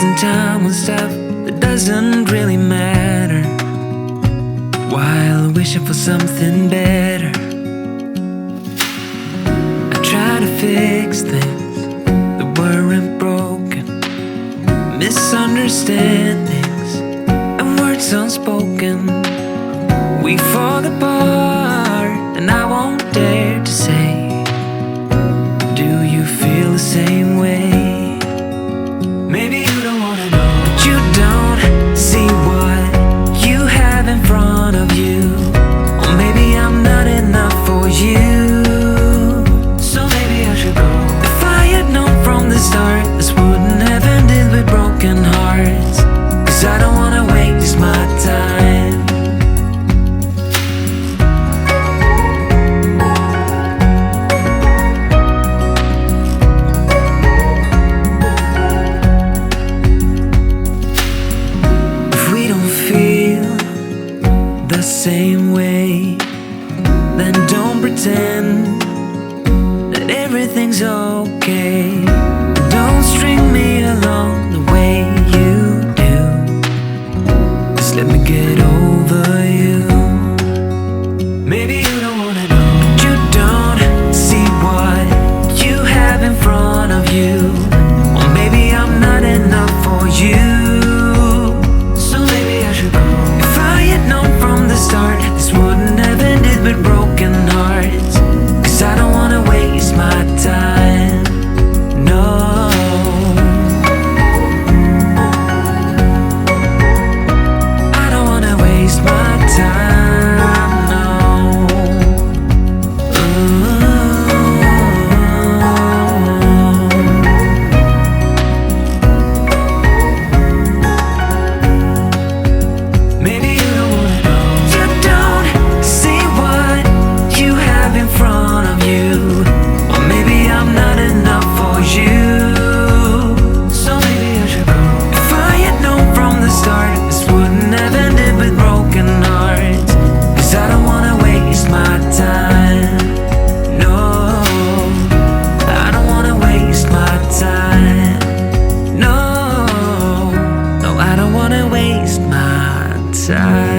wasting time on stuff that doesn't really matter, while wishing for something better. I try to fix things that weren't broken, misunderstandings and words unspoken. We fall apart and I won't dare to say, do you feel the same way? Maybe you don't wanna know, but you don't see what you have in front of you. Or maybe I'm not enough for you, so maybe I should go. If I had known from the start, this wouldn't have ended with broken hearts. Cause I don't wanna waste my time. The same way, then don't pretend that everything's okay. Don't string me along the way you do. Just let me get over you. Maybe you don't wanna know, but you don't see what you have in front of you. Or maybe I'm not enough for you, so maybe I should go. If I had known from the start, this wouldn't have ended with broken hearts. Cause I don't wanna waste my time, no. I don't wanna waste my time, no. Maybe you don't wanna know, you don't see what you have in front of you. Or maybe I'm not enough for you, so maybe I should go. If I had known from the start, this wouldn't have ended with broken hearts. Cause I don't wanna waste my time, no. I don't wanna waste my time, no. No, I don't wanna waste my time.